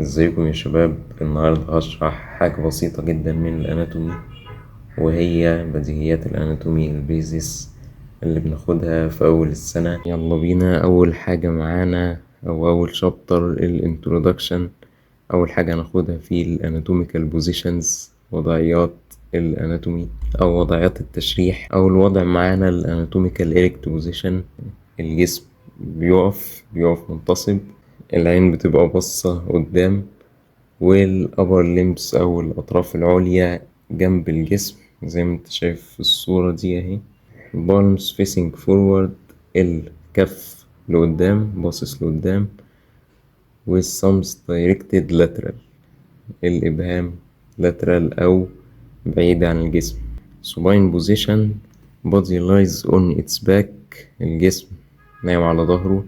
ازيكم يا شباب؟ النهاردة هشرح حاجة بسيطة جدا من الاناتومي، وهي بديهيات الاناتومي البيزيس اللي بناخدها في اول السنة. يلا بينا. اول حاجة معانا او اول شابتر الانترودكشن. اول حاجة هناخدها في الاناتوميكال بوزيشنز، وضعيات الاناتومي او وضعيات التشريح. اول وضع معانا الاناتوميكال إريكت بوزيشن. الجسم بيقف منتصب، العين بتبقى باصة قدام، والأبر ليمبس أو الأطراف العليا جنب الجسم زي ما انت شايف في الصورة دي اهي. palms facing forward، الكف لقدام باصص لقدام، with thumbs directed lateral، الإبهام lateral أو بعيد عن الجسم. supine position، body lies on its back، الجسم نايم على ظهره.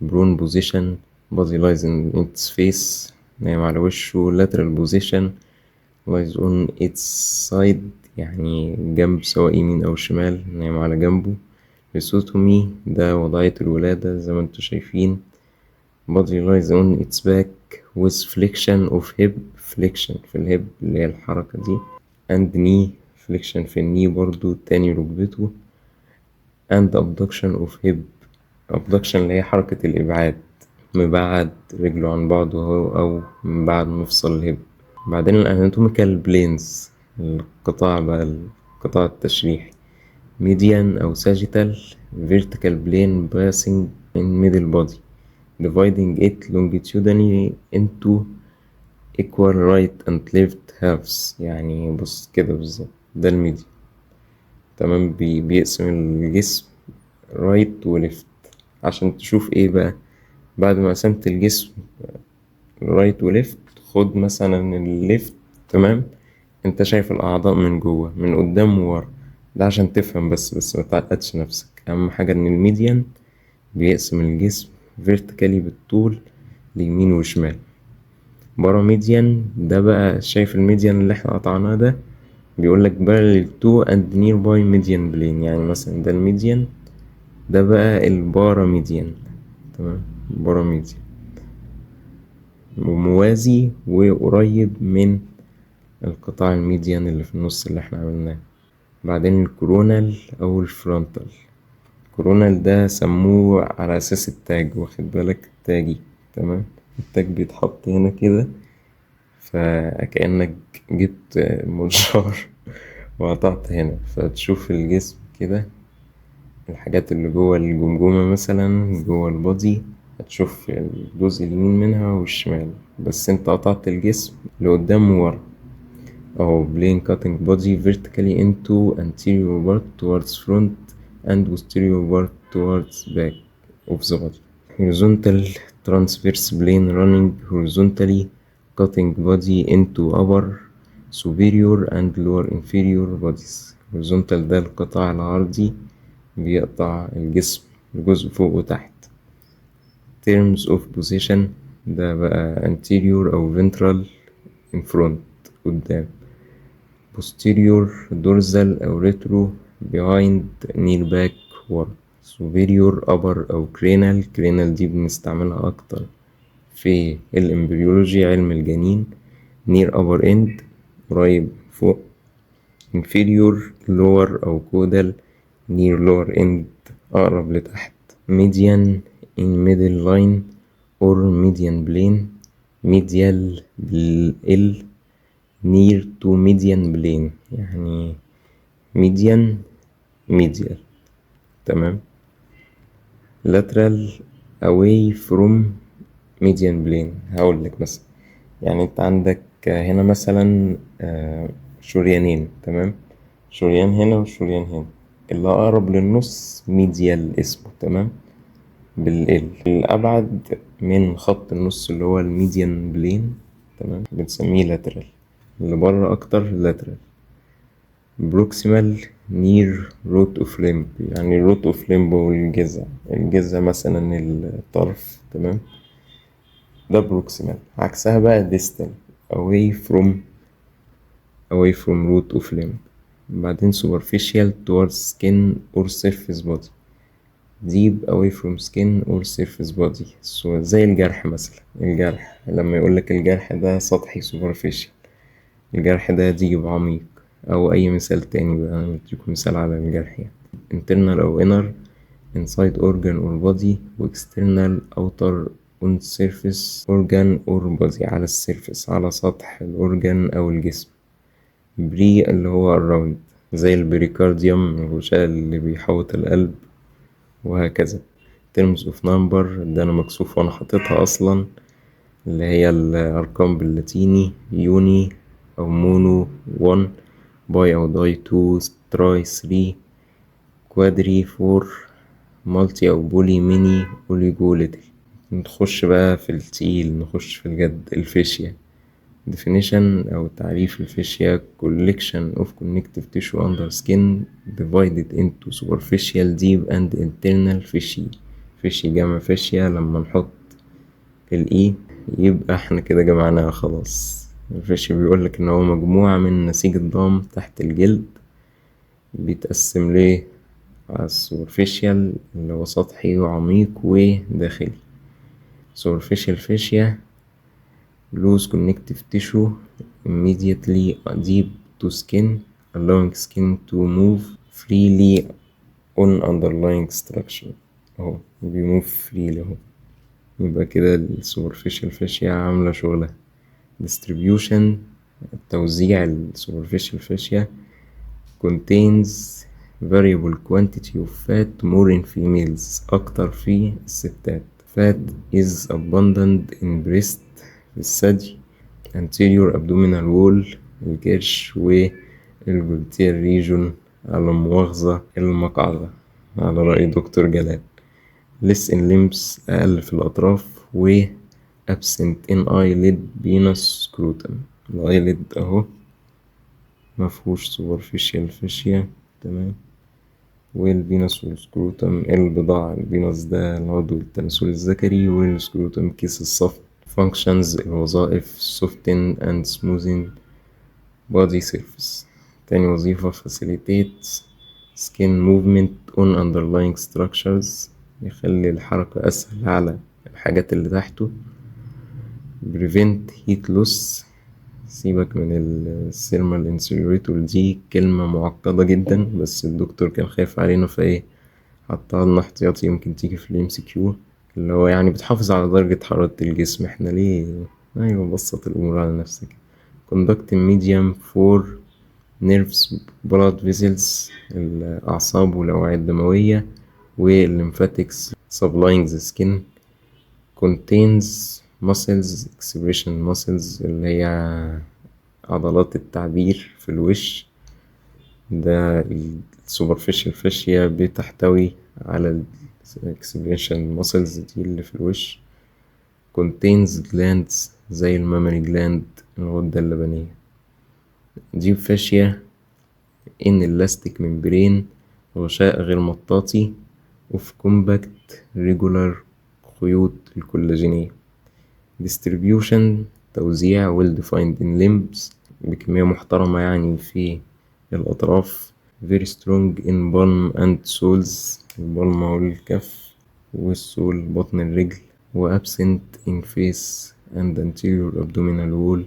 prone position، body lies in its face، نايم على وشه. lateral position lies on its side، يعني جنب سواء يمين أو شمال، نايم على جنبه. ليسوتومي، ده وضعية الولادة زي ما انتوا شايفين. body lies on its back with flexion of hip، flexion في الهيب اللي هي الحركة دي، and knee، flexion في الني برضو تاني ركبته، and abduction of hip، abduction اللي هي حركة الإبعاد، مبعد رجله عن بعضه أو مبعد مفصل الهيب. بعدين الاناتوميكال بلينز، القطاع التشريحي. median أو sagittal، vertical plane passing in middle body dividing it longitudinally into equal right and left halves. يعني بص كده بالظبط، ده الميديان. تمام. بيقسم الجسم right و left عشان تشوف ايه بقى. بعد ما قسمت الجسم right و left، خد مثلا الليفت. تمام. انت شايف الاعضاء من جوه، من قدام وورا. ده عشان تفهم بس ما تعقدش نفسك. اهم حاجة ان الميديان بيقسم الجسم فيرتيكالي بالطول ليمين وشمال. برا ميديان ده بقى، شايف الميديان اللي احنا قطعناه ده، بيقولك parallel to and nearby median plane. يعني مثلا ده الميديان، ده بقى البارا ميديان. تمام. بارا ميديان وموازي وقريب من القطاع الميديان اللي في النص اللي احنا عملناه. بعدين الكورونال او الفرونتال. الكورونال ده سموه على اساس التاج، واخد بالك؟ التاجي. تمام. التاج بيتحط هنا كده، فكأنك جبت منشار وقطعت هنا، فتشوف الجسم كده. الحاجات اللي جوه الجمجمة مثلا جوه البادي، هتشوف الجزء اليمين منها والشمال، بس انت قطعت الجسم لقدام وورا اهو. plane cutting body vertically into anterior part towards front and posterior part towards back of the body. horizontal transverse plane running horizontally cutting body into upper superior and lower inferior bodies. horizontal ده القطاع العرضي، بيقطع الجسم الجزء فوق وتحت. terms of position، ده بقى anterior أو ventral in front قدام، posterior dorsal أو retro behind near back ورا، superior upper أو cranial دي بنستعملها أكتر في الامبريولوجي علم الجنين. near upper end قريب فوق، inferior lower أو caudal near lower end أقرب لتحت. median in middle line or median plane، medial ال near to median plane، يعني medial. تمام. lateral away from median plane. هقول لك مثلا، يعني انت عندك هنا مثلا شريانين. تمام. شريان هنا وشريان هنا، اللي أقرب للنص ميديال اسمه. تمام. الأبعد من خط النص اللي هو الميديان بلين، تمام، بنسميه لاترال. اللي بره أكتر لاترال. بروكسيمال نير روت اوف ليمب، يعني روت اوف ليمب والجذع مثلا الطرف. تمام. ده بروكسيمال. عكسها بقى ديستال away from root of limb. بعدين superficial towards skin or surface body، deep away from skin or surface body. زي الجرح مثلا، الجرح لما يقولك الجرح ده سطحي superficial، الجرح ده deep عميق، أو أي مثال تاني بقى نديكم مثال على الجرح يعني. internal أو inner inside organ or body، و external outer on surface organ or body، على السيرفس على سطح الأورجان أو الجسم. بري اللي هو around زي البريكارديوم الغشاء اللي بيحوط القلب، وهكذا. terms of number ده أنا مكسوف وأنا حاططها أصلا، اللي هي الأرقام باللاتيني يوني أو مونو 1، باي أو داي 2، تراي 3، كوادري 4، مالتي أو بولي، ميني، أوليجو، ليتل. نخش بقى في التقيل، نخش في الجد. الفيشيا definition أو تعريف الفيشيا: collection of connective tissue under skin divided into superficial, deep and internal fasciae. فيشي جمع فيشيا، لما نحط الإي يبقى احنا كده جمعناها خلاص. الفيشيا بيقولك إن هو مجموعة من نسيج الضم تحت الجلد، بيتقسم ليه على السوبرفيشال اللي هو سطحي وعميق وداخلي. superficial fascia loose connective tissue immediately deep to skin, allowing skin to move freely on underlying structure. اهو بيموف freely اهو. يبقى كده السوبرفيشال fascia عاملة شغلها. distribution توزيع السوبرفيشال fascia contains variable quantity of fat more in females، أكتر في الستات. fat is abundant in breast، في الثدي، anterior abdominal wall، الكرش، والجلوتيال ريجون، على المؤاخذة المقعدة على رأي دكتور جلال. less in limbs أقل في الأطراف، و absent in eyelid venous scrotum. الايلid اهو مفهوش superficial fascia، تمام. والفينوس والسكروتم البضاعة. الفينوس ده العضو التناسلي الذكري، والسكروتم كيس الصفر. functions الوظائف: soften and smoothen body surface. تاني وظيفة facilitates skin movement on underlying structures، يخلي الحركة أسهل على الحاجات اللي تحته. prevent heat loss، سيبك من السيرمال انسيوليتور، دي كلمة معقدة جدا بس الدكتور كان خايف علينا فايه حطها لنا احتياطي، يمكن تيجي في الام سي كيو، اللي هو يعني بتحافظ على درجة حرارة الجسم. احنا ليه؟ ايوه بسط الامور على نفسك. conducting medium for nerves blood vessels، الاعصاب والاوعية الدموية، والليمفاتكس supplying the skin. contains muscles expression muscles اللي هي عضلات التعبير في الوش. ده السوبرفيشال فاشيا بتحتوي على expression muscles دي اللي في الوش. contains glands زي المامري جلاند، الغدة اللبنية. دي فاشيا in elastic membrane، غشاء غير مطاطي، of compact regular، خيوط الكولاجينية. distribution توزيع well defined in limbs، بكمية محترمة يعني في الأطراف. very strong in palm and soles، البالم هو الكف، والسول بطن الرجل. و absent in face and anterior abdominal wall،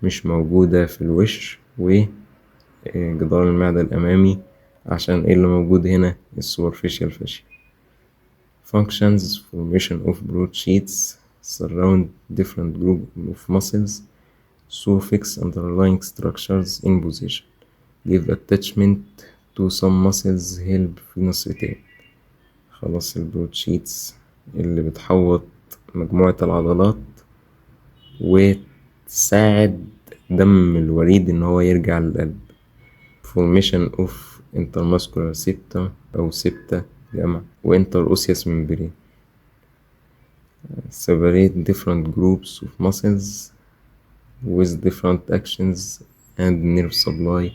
مش موجودة في الوش وجدار المعدة الأمامي، عشان ايه اللي موجود هنا؟ السوبرفيشال fascia. functions formation of broad sheets surround different group of muscles so fix underlying structures in position give attachment to some muscles help venous return. خلاص البرود شيتس اللي بتحوط مجموعة العضلات وتساعد دم الوريد ان هو يرجع للقلب. formation of intermuscular septum او septa جمع، وانتر اوسيوس membrane separate different groups of muscles with different actions and nerve supply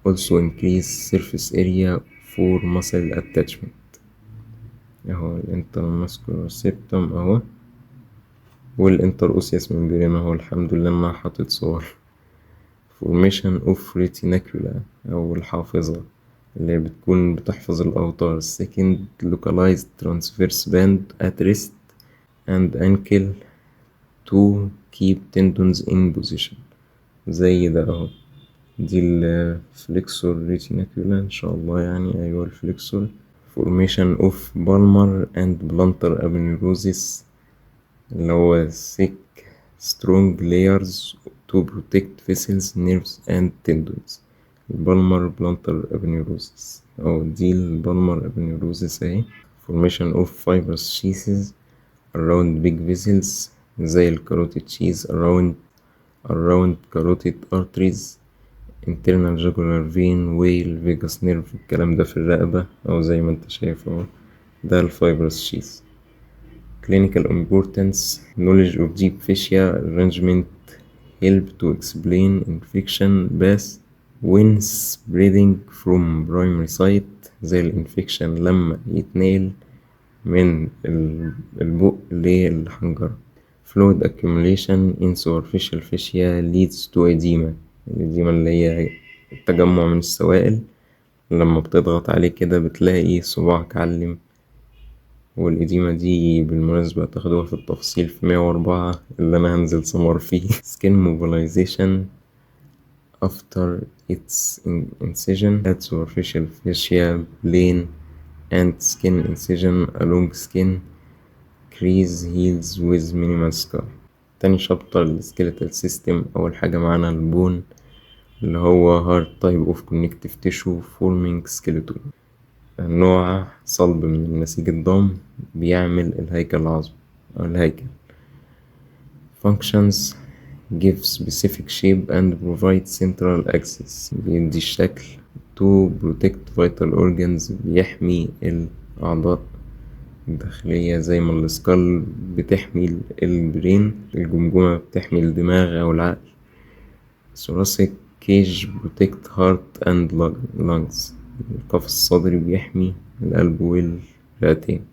also increase surface area for muscle attachment. اهو الانترماسكولار سيبتم اهو، والانتر اوسيوس ممبرين اهو. الحمد لله انا حاطط صور. formation of reticula او الحافظة اللي بتكون بتحفظ الأوتار. second localized transverse band at wrist and ankle to keep tendons in position. زي ده اهو، دي الفليكسور ريتيناكولا ان شاء الله، يعني ايوه الفليكسور. formation of palmar and plantar aponeurosis، اللي هو thick strong layers to protect vessels nerves and tendons. البالمر بلانتر aponeurosis، أو دي البالمر aponeurosis اهي. formation of fibrous sheaths around big vessels زي الكاروتيد sheath around carotid arteries internal jugular vein whale vagus nerve. الكلام ده في الرقبة أو زي ما انت شايف اهو، ده الفايبرس شيث. clinical importance knowledge of deep fascia arrangement help to explain infection path when spreading from primary site، زي الانفكشن لما يتنقل من البق للحنجرة. fluid accumulation in superficial fascia leads to edema. الإديمة اللي هي التجمع من السوائل، لما بتضغط عليه كده بتلاقي صباعك علم. والإديمة دي بالمناسبة تاخدوها في التفصيل في 104 اللي أنا هنزل سمر فيه. skin mobilization after its incision at superficial fascia plane and skin incision along skin crease heals with minimal scar. تاني شابتر السكيلتال سيستم. أول حاجة معانا البون اللي هو hard type of connective tissue forming skeleton، نوع صلب من النسيج الضم بيعمل الهيكل العظمي أو الهيكل. functions give specific shape and provide central access، بيدي الشكل. to protect vital organs، بيحمي الأعضاء الداخلية زي ما السكال بتحمي البرين، الجمجمة بتحمي الدماغ أو العقل. thoracic cage protect heart and lungs، القفص الصدري بيحمي القلب والرئتين.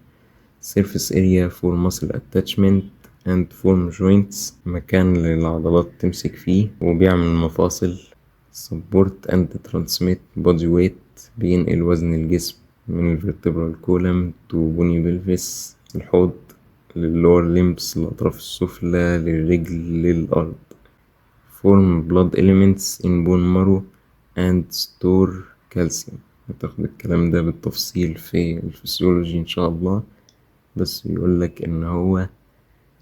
surface area for muscle attachment and form joints، مكان للعضلات تمسك فيه وبيعمل مفاصل. support and transmit body weight، بينقل وزن الجسم من الفرتبرال كولم to bony pelvis، الحوض، للور limbs الأطراف السفلى، للرجل، للأرض. form blood elements in bone marrow and store calcium. هتاخد الكلام ده بالتفصيل في الفسيولوجي إن شاء الله، بس بيقولك إن هو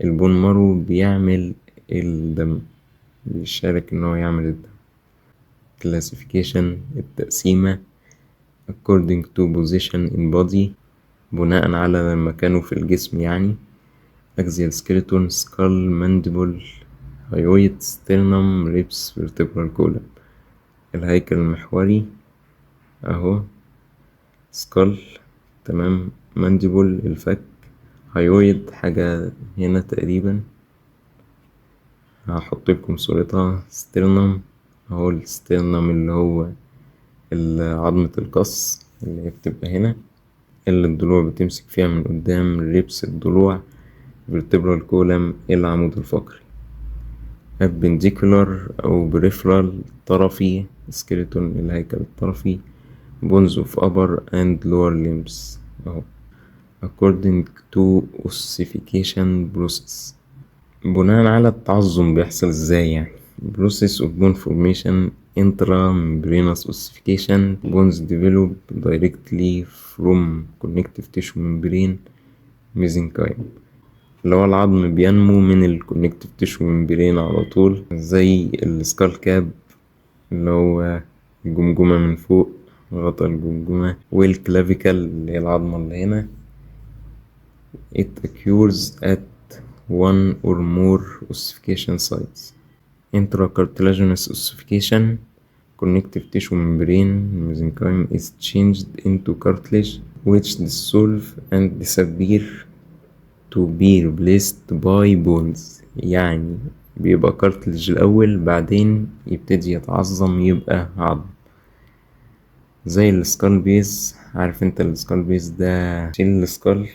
البون مارو بيعمل الدم، بيشارك إن هو يعمل الدم. classification التقسيمة according to position in body، بناء على مكانه في الجسم يعني. axial skeleton skull mandible hyoid sternum ribs vertebral column. الهيكل المحوري اهو skull تمام، mandible الفك، hyoid حاجة هنا تقريبا هحط لكم صورتها، sternum اهو السترنم اللي هو عظمة القص اللي هي بتبقى هنا اللي الضلوع بتمسك فيها من قدام، ريبس الضلوع، vertebral column العمود الفقري. appendicular أو peripheral طرفي skeleton الهيكل الطرفي، bones of upper and lower limbs أهو. according to ossification process، بناء على التعظم بيحصل ازاي يعني. process of bone formation intramembranous ossification bones develop directly from connective tissue membrane mesenchyme، اللي هو العظم بينمو من الكونكتيف تيشو ممبرين على طول، زي السكال كاب اللي هو الجمجمة من فوق، غطا الجمجمة، والكلافيكال اللي هي العظمة اللي هنا. it occurs at one or more ossification sites. intracartilaginous ossification connective tissue membrane mesenchyme is changed into cartilage which dissolve and disappear to be replaced by bones، يعني بيبقى كارتلج الأول بعدين يبتدي يتعظم يبقى عظم. زي السكال بيز، عارف انت السكال بيز ده، شيل السكال،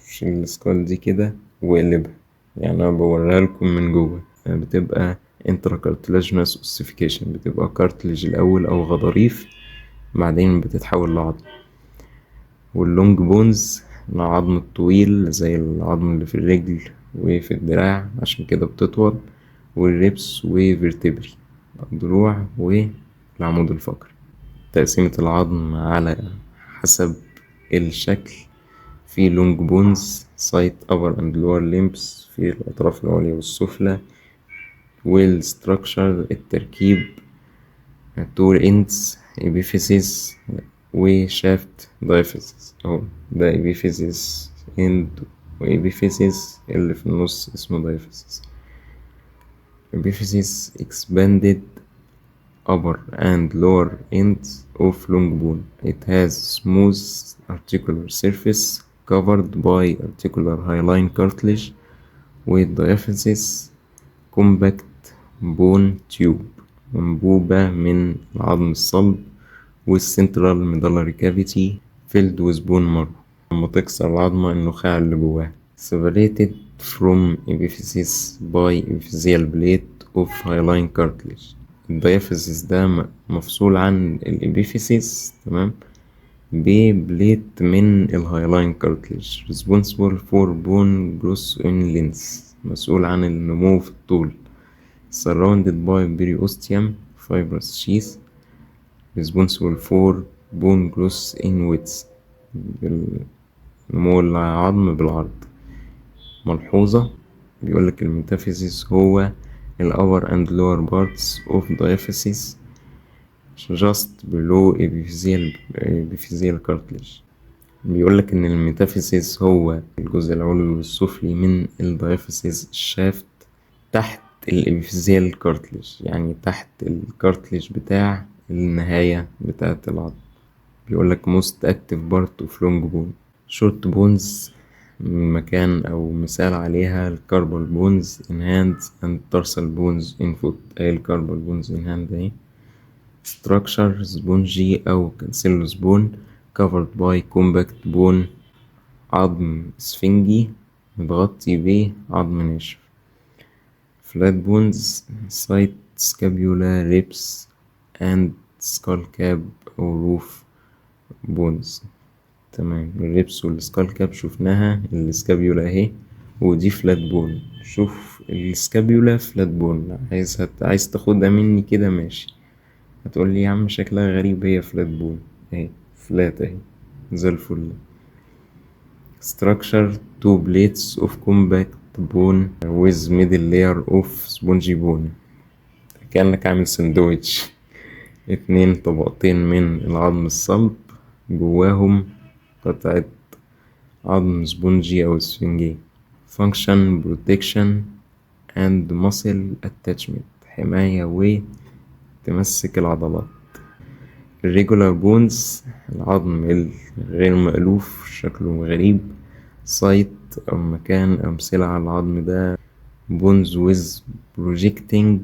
شيل السكال دي كده واقلبها، يعني انا بوريها لكم من جوه، بتبقى intracartilaginous ossification، بتبقى كارتلج الأول أو غضاريف بعدين بتتحول لعظم. واللونج بونز العظم الطويل زي العظم اللي في الرجل وفي الدراع، عشان كده بتطول. والريبس وفيرتبري الضلوع والعمود الفقري. تقسيمة العظم على حسب الشكل: في لونج بونز سايت upper and lower limbs في الأطراف العليا والسفلى. والستراكشر التركيب: تور اندز epiphysis وشافت diaphysis اهو. ده epiphysis end وepiphysis اللي في النص اسمه diaphysis. epiphysis expanded upper and lower ends of long bone. It has smooth articular surface covered by articular hyaline cartilage with diaphysis compact bone tube منبوبة من العظم الصلب والسنترال ميدالاري كافيتي filled with bone marrow. لما تكسر العظمة النخاع اللي جواها separated from epiphysis by epiphyseal plate of hyaline cartilage. الديافيزيس ده مفصول عن الابيفيسيس، تمام، ببليت من الهايلاين كارتليج responsible for bone growth in length، مسؤول عن النمو في الطول. surrounded by periosteum fibrous sheath responsible for bone growth in width، نمو العظم بالعرض. ملحوظة بيقولك الميتافيزيس هو ال upper and lower parts of diaphysis just below epiphyseal cartilage. بيقولك إن الميتافيزيس هو الجزء العلوي والسفلي من الديافيسيس الشافت تحت الابيفيزيال كارتليج، يعني تحت الكارتليج بتاع النهاية بتاعة العظم. بيقولك most active part of long bone. short bones مكان أو مثال عليها الكاربال بونز in hands and tarsal bones in foot. أي الكاربال بونز in hand أهي. structure spongy أو cancellous bone covered by compact bone، عظم اسفنجي متغطي بعظم ناشف. flat bones site scapula ribs and skull cap أو roof bones. تمام، الريبس والسكال كاب شفناها، السكابيولا اهي، ودي فلات بون. شوف السكابيولا فلات بون، عايز تاخدها مني كده ماشي. هتقول لي يا عم شكلها غريب، هي فلات بون اهي، فلات اهي زي الفل. structure two plates of compact bone with middle layer of spongy bone. كأنك عامل سندوتش، 2 طبقتين من العظم الصلب جواهم قطعة عظم سبونجي أو اسفنجي. function protection and muscle attachment، حماية وتمسك العضلات. irregular bones العظم الغير مألوف شكله غريب. site أو مكان أمثلة على العظم ده bones with projecting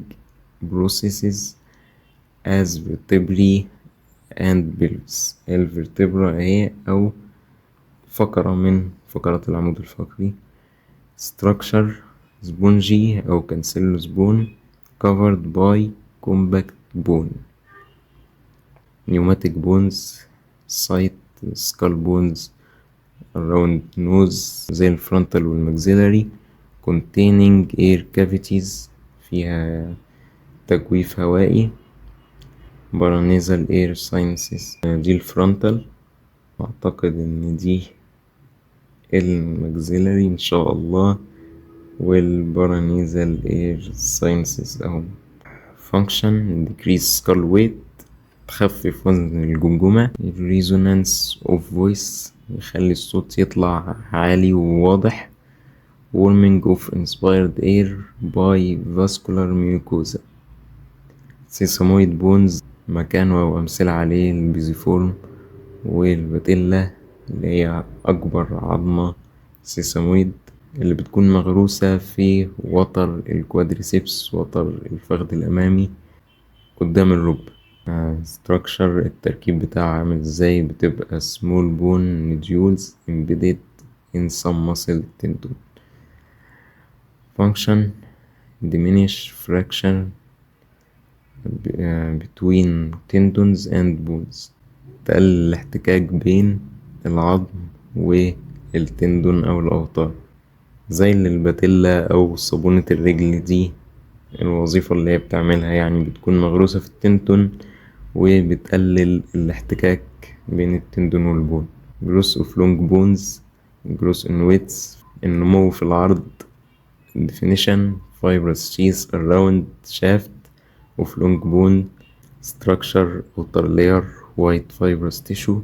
processes as vertebrae and pelvis. الفرتبرا اهي أو فقرة من فقرات العمود الفقري. structure spongy أو cancellous bone covered by compact bone. pneumatic bones site skull bones around nose زي الفرونتال والماكسيلاري containing air cavities فيها تجويف هوائي. paranasal air sinuses دي الفرونتال، أعتقد إن دي الماكسيلاري إن شاء الله. والبارانيزال اير ساينسز اهو. function decrease skull weight تخفف وزن الجمجمة. resonance of voice يخلي الصوت يطلع عالي وواضح. warming of inspired air by vascular mucosa. sesamoid bones مكان أو أمثلة عليه البيزيفورم والباتيلا اللي هي أكبر عظمة سيسامويد اللي بتكون مغروسة في وتر الكوادريسيبس، وتر الفخذ الأمامي قدام الركبة. structure التركيب بتاعها عامل ازاي؟ بتبقى small bone nodules embedded in some muscle tendon. function diminish fraction between tendons and bones. تقلل الاحتكاك بين العظم والتندون أو الأوتار، زي اللي الباتيلا أو صابونة الرجل دي. الوظيفة اللي هي بتعملها يعني بتكون مغروسة في التندون وبتقلل الاحتكاك بين التندون والبون. growth of long bones، growth in width، النمو في العرض. definition: fibrous sheath around shaft of long bone structure outer layer white fibrous tissue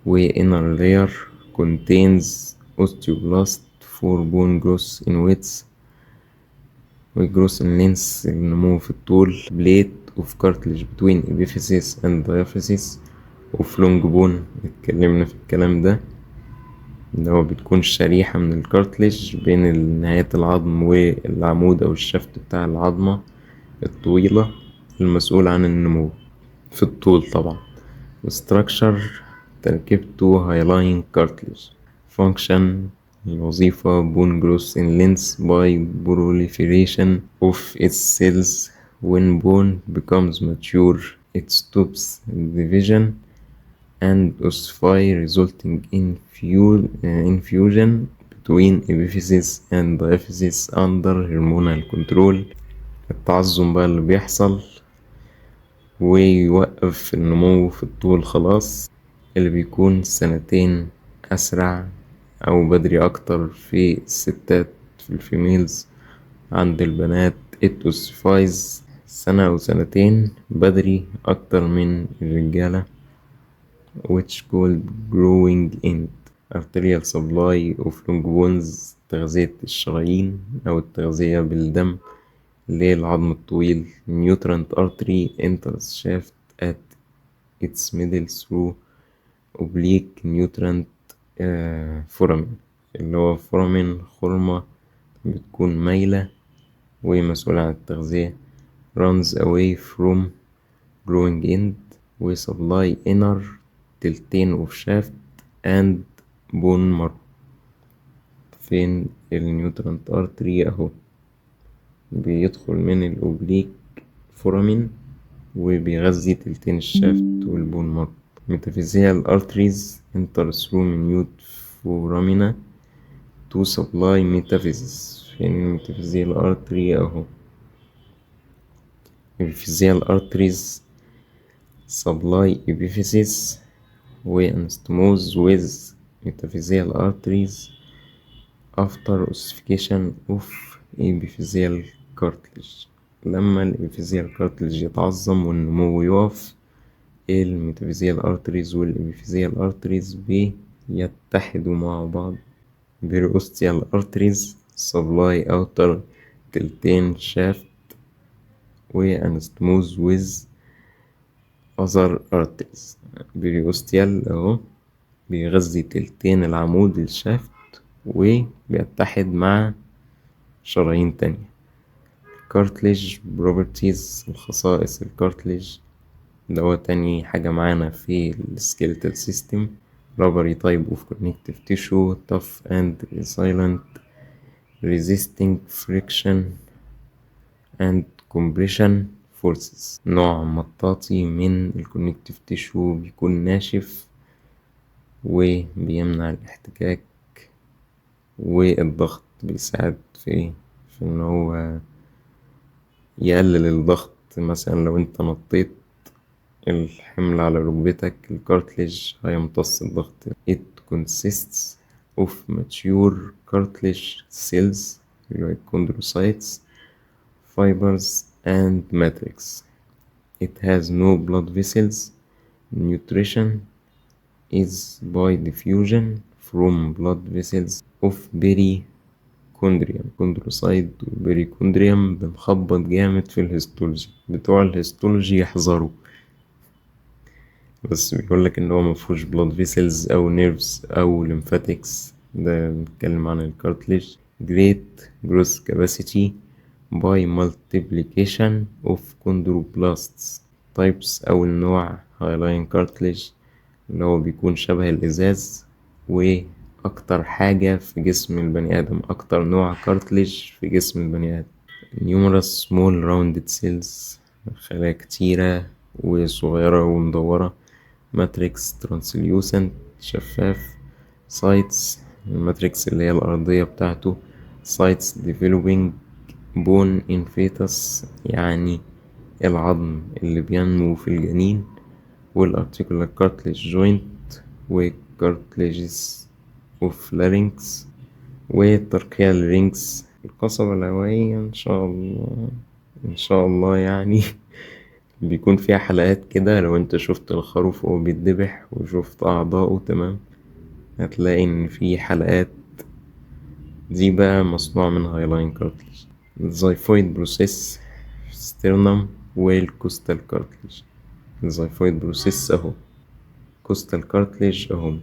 و inner layer contains osteoblast for bone growth in width و growth in length، النمو في الطول. plate of cartilage between epiphysis and diaphysis of long bone، اتكلمنا في الكلام ده، اللي هو بتكون شريحة من الكارتليج بين نهاية العظم والعمود أو الشفت بتاع العظمة الطويلة المسؤول عن النمو في الطول طبعا. structure، تركيبته hyaline cartilage. function، الوظيفة bone growth in length by proliferation of its cells. when bone becomes mature it stops division and ossify resulting in infusion between epiphysis and diaphysis under hormonal control. التعظم بقى اللي بيحصل ويوقف النمو في الطول خلاص، اللي بيكون سنتين أسرع أو بدري أكتر في الستات، في الفيميلز. عند البنات it ossifies سنة أو سنتين بدري أكتر من الرجالة. which called growing end. arterial supply of long bones، تغذية الشرايين أو التغذية بالدم للعظم الطويل. nutrient artery enters shaft at its middle through oblique nutrient foramen، اللي هو foramen خرمة بتكون مايلة ومسؤولة عن التغذية. runs away from growing end و supply inner تلتين of shaft and bone marrow. فين النيوترانت ارتري؟ اهو بيدخل من الأوبليك فورامين وبيغذي تلتين الشافت والبون مارو. metaphyseal arteries enter through minute foramina to supply metaphysis. فين metaphyseal artery؟ اهو epiphyseal arteries supply epiphysis وانستموز with metaphyseal arteries after ossification of epiphyseal cartilage. لما الابيفيزيال كارتلج يتعظم والنمو يقف، الميتافيزيال ارتريز والابيفيزيال ارتريز بيتحدوا مع بعض. بيريوستيال ارتريز سبلاي اوتر تلتين شافت وانستموز ويز اذر ارتريز. بيريوستيال اهو بيغذي تلتين العمود الشافت وبيتحد مع شرايين تانية. cartilage properties، الخصائص الكارتليج ده هو تاني حاجة معانا في السكيلتال سيستم. rubbery type of connective tissue tough and resilient resisting friction and compression forces. نوع مطاطي من الكونكتيف تيشو، بيكون ناشف وبيمنع الاحتكاك والضغط، بيساعد في ان هو يقلل الضغط. مثلا لو انت نطيت الحمل على ركبتك، الكارتليج هيمتص الضغط. it consists of mature cartilage cells like chondrocytes fibers and matrix. it has no blood vessels. nutrition is by diffusion from blood vessels of كوندريوم. كوندروسايد وبريكوندريوم. بنخبط جامد في الهيستولوجي، بتوع الهيستولوجي يحذروا، بس بيقولك ان هو مفهوش blood vessels او nerves او lymphatics. ده بنتكلم عن الكارتليج. great growth capacity by multiplication of chondroblasts. types او النوع hyaline cartilage اللي هو بيكون شبه الازاز، واكتر حاجة في جسم البني ادم، اكتر نوع كارتليج في جسم البني ادم. numerous small rounded cells، خلايا كتيرة وصغيرة ومدورة ماتريكس ترانسليوسنت شفاف، سايتس الماتريكس اللي هي الأرضية بتاعته، سايتس ديفلوبينج بون ان فيتس يعني العظم اللي بينمو في الجنين، والارتيكولار كارتليج جوينت، وكارتليجز اوف لارينكس، والتركيال رينجز القصبة الهوائية ان شاء الله. ان شاء الله يعني بيكون فيها حلقات كده، لو انت شفت الخروف وهو بيتذبح وشفت اعضاؤه تمام هتلاقي ان في حلقات دي بقى مصنوع من هايلاين كارتليج. الزيفويد بروسيس ستيرنم والكوستال كارتليج. الزيفويد بروسيس اهو، كوستال كارتليج اهو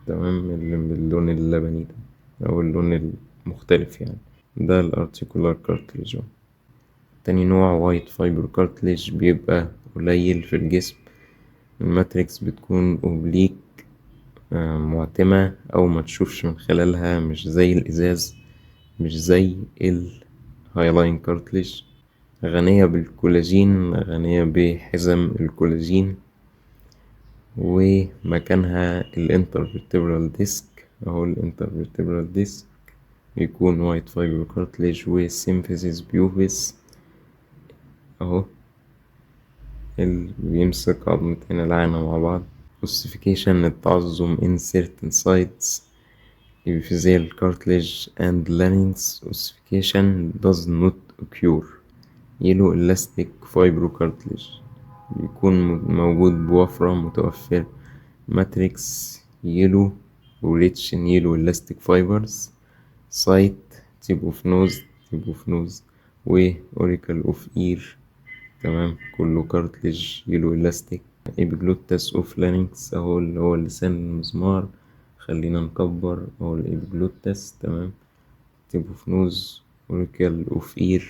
تمام، اللي باللون اللبني ده او اللون المختلف يعني، ده الارتيكولار كارتليج اهو. تاني نوع وايت فايبر كارتليج بيبقى قليل في الجسم، الماتريكس بتكون اوبليك معتمة او ما تشوفش من خلالها، مش زي الازاز، مش زي الهايلاين كارتليج، غنية بالكولاجين، غنية بحزم الكولاجين، ومكانها الانترفيرتبرال ديسك اهو، الانترفيرتبرال ديسك بيكون وايت فايبر كارتليج وسيمفيزيس بيوفيس اهو اللي بيمسك عظمتين العانة مع بعض. ossification التعظم in certain sites epiphyseal cartilage and larynx. Ossification does not occur. يلو elastic fibrocartilage بيكون موجود بوفرة متوفر، ماتريكس يلو وريتش in يلو elastic fibers، site tip of nose tip of nose و auricle of ear تمام، كله كارتليج يلو elastic. epiglottis of larynx اهو اللي هو لسان المزمار، خلينا نكبر اهو الابيجلوتس تمام، tip of nose auricle of ear،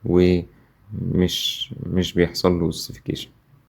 ومش بيحصل له ossification.